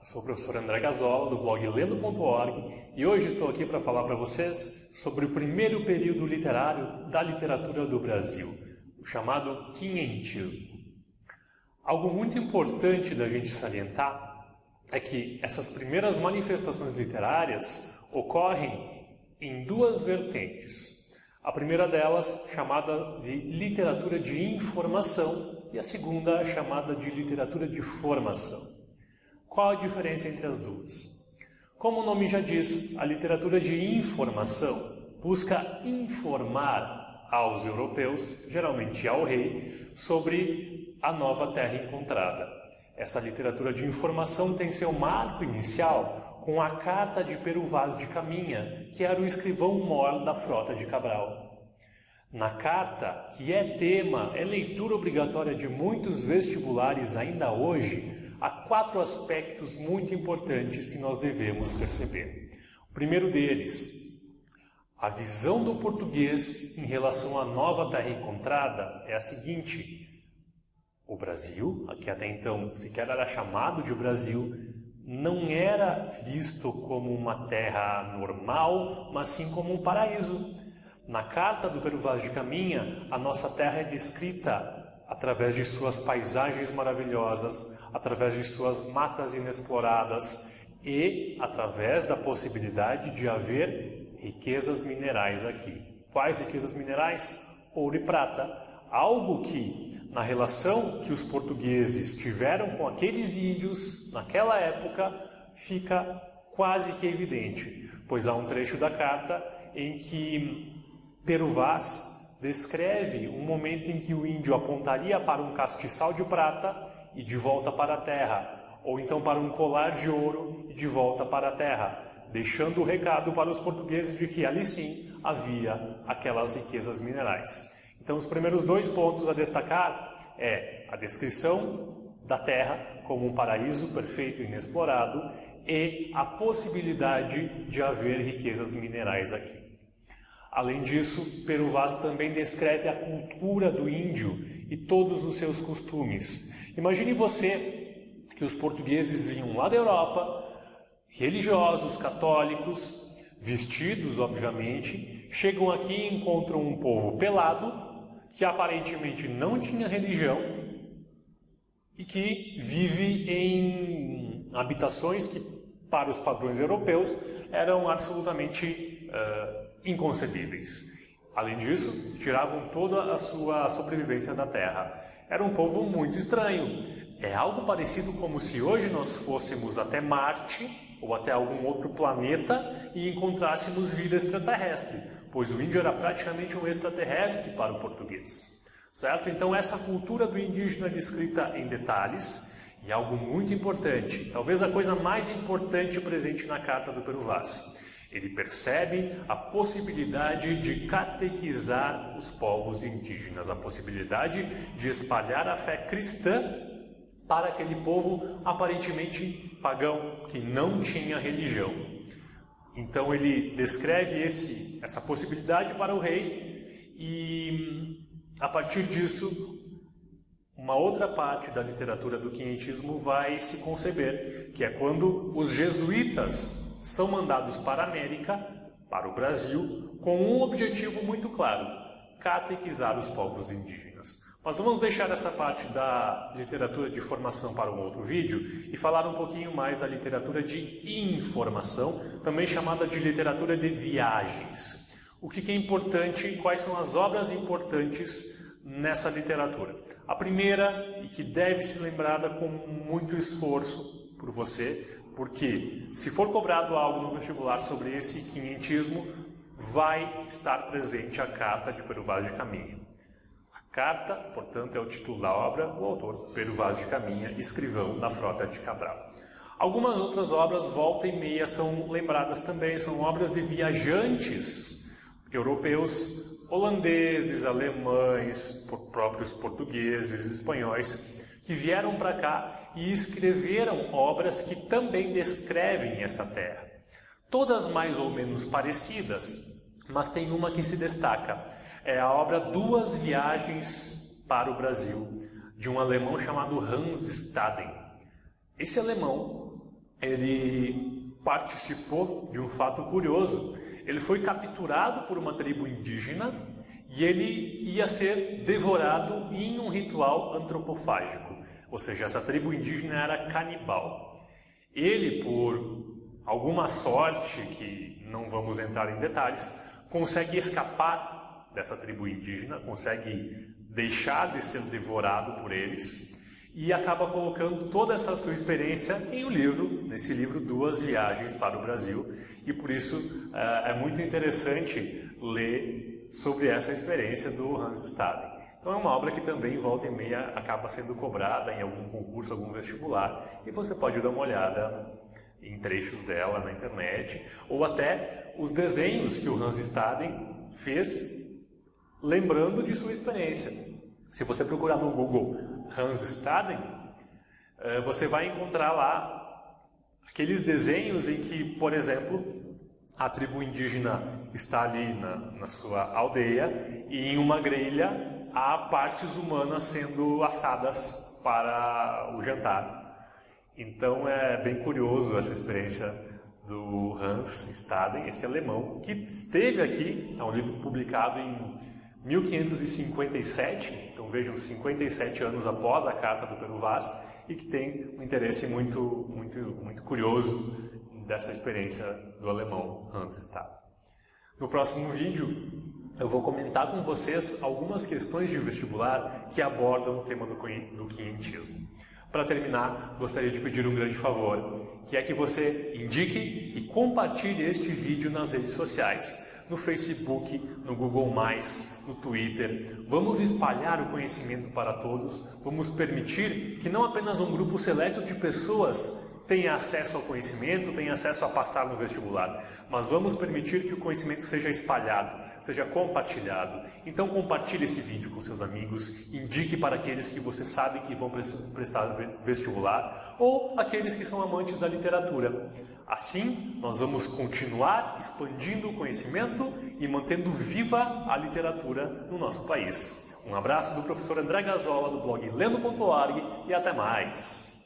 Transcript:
Sou o professor André Gazola, do blog lendo.org, e hoje estou aqui para falar para vocês sobre o primeiro período literário da literatura do Brasil, o chamado quinhentismo. Algo muito importante da gente salientar é que essas primeiras manifestações literárias ocorrem em duas vertentes. A primeira delas, chamada de literatura de informação, e a segunda, chamada de literatura de formação. Qual a diferença entre as duas? Como o nome já diz, a literatura de informação busca informar aos europeus, geralmente ao rei, sobre a nova terra encontrada. Essa literatura de informação tem seu marco inicial com a Carta de Pero Vaz de Caminha, que era o escrivão-mor da Frota de Cabral. Na carta, que é tema, é leitura obrigatória de muitos vestibulares ainda hoje, há 4 aspectos muito importantes que nós devemos perceber. O primeiro deles, a visão do português em relação à nova terra encontrada é a seguinte: o Brasil, que até então sequer era chamado de Brasil, não era visto como uma terra normal, mas sim como um paraíso. Na Carta do Pero Vaz de Caminha, a nossa terra é descrita através de suas paisagens maravilhosas, através de suas matas inexploradas e através da possibilidade de haver riquezas minerais aqui. Quais riquezas minerais? Ouro e prata. Algo que, na relação que os portugueses tiveram com aqueles índios naquela época, fica quase que evidente, pois há um trecho da carta em que Pero Vaz descreve um momento em que o índio apontaria para um castiçal de prata e de volta para a terra, ou então para um colar de ouro e de volta para a terra, deixando o recado para os portugueses de que ali sim havia aquelas riquezas minerais. Então os primeiros 2 pontos a destacar é a descrição da terra como um paraíso perfeito e inexplorado e a possibilidade de haver riquezas minerais aqui. Além disso, Pero Vaz também descreve a cultura do índio e todos os seus costumes. Imagine você que os portugueses vinham lá da Europa, religiosos, católicos, vestidos, obviamente, chegam aqui e encontram um povo pelado, que aparentemente não tinha religião e que vive em habitações que, para os padrões europeus, eram absolutamente inconcebíveis. Além disso, tiravam toda a sua sobrevivência da terra. Era um povo muito estranho. É algo parecido como se hoje nós fôssemos até Marte ou até algum outro planeta e encontrássemos vida extraterrestre, pois o índio era praticamente um extraterrestre para o português. Certo? Então essa cultura do indígena é descrita em detalhes e algo muito importante, talvez a coisa mais importante presente na carta do Pero Vaz. Ele percebe a possibilidade de catequizar os povos indígenas, a possibilidade de espalhar a fé cristã para aquele povo aparentemente pagão, que não tinha religião. Então ele descreve essa possibilidade para o rei e, a partir disso, uma outra parte da literatura do quinhentismo vai se conceber, que é quando os jesuítas são mandados para a América, para o Brasil, com um objetivo muito claro: catequizar os povos indígenas. Mas vamos deixar essa parte da literatura de formação para um outro vídeo e falar um pouquinho mais da literatura de informação, também chamada de literatura de viagens. O que é importante, quais são as obras importantes nessa literatura? A primeira, e que deve ser lembrada com muito esforço por você, porque se for cobrado algo no vestibular sobre esse quinhentismo, vai estar presente a Carta de Pero Vaz de Caminha. A carta, portanto, é o título da obra, o autor Pero Vaz de Caminha, escrivão da Frota de Cabral. Algumas outras obras, volta e meia, são lembradas também, são obras de viajantes europeus, holandeses, alemães, próprios portugueses, espanhóis, que vieram para cá e escreveram obras que também descrevem essa terra. Todas mais ou menos parecidas, mas tem uma que se destaca. É a obra Duas Viagens para o Brasil, de um alemão chamado Hans Staden. Esse alemão ele participou de um fato curioso. Ele foi capturado por uma tribo indígena e ele ia ser devorado em um ritual antropofágico, ou seja, essa tribo indígena era canibal. Ele, por alguma sorte, que não vamos entrar em detalhes, consegue escapar dessa tribo indígena, consegue deixar de ser devorado por eles e acaba colocando toda essa sua experiência em um livro, nesse livro Duas Viagens para o Brasil, e por isso é muito interessante ler sobre essa experiência do Hans Staden. Então é uma obra que também, volta e meia, acaba sendo cobrada em algum concurso, algum vestibular, e você pode dar uma olhada em trechos dela na internet, ou até os desenhos que o Hans Staden fez lembrando de sua experiência. Se você procurar no Google Hans Staden, você vai encontrar lá aqueles desenhos em que, por exemplo, a tribo indígena está ali na sua aldeia e em uma grelha há partes humanas sendo assadas para o jantar. Então é bem curioso essa experiência do Hans Staden, esse alemão, que esteve aqui, é um livro publicado em 1557, então vejam, 57 anos após a Carta do Peru Vaz, e que tem um interesse muito curioso dessa experiência do alemão Hans Staden. No próximo vídeo, eu vou comentar com vocês algumas questões de vestibular que abordam o tema do quinhentismo. Para terminar, gostaria de pedir um grande favor, que é que você indique e compartilhe este vídeo nas redes sociais, no Facebook, no Google+, no Twitter. Vamos espalhar o conhecimento para todos, vamos permitir que não apenas um grupo seleto de pessoas tenha acesso ao conhecimento, tenha acesso a passar no vestibular, mas vamos permitir que o conhecimento seja espalhado, seja compartilhado. Então compartilhe esse vídeo com seus amigos, indique para aqueles que você sabe que vão prestar vestibular ou aqueles que são amantes da literatura. Assim, nós vamos continuar expandindo o conhecimento e mantendo viva a literatura no nosso país. Um abraço do professor André Gazola, do blog lendo.org, e até mais!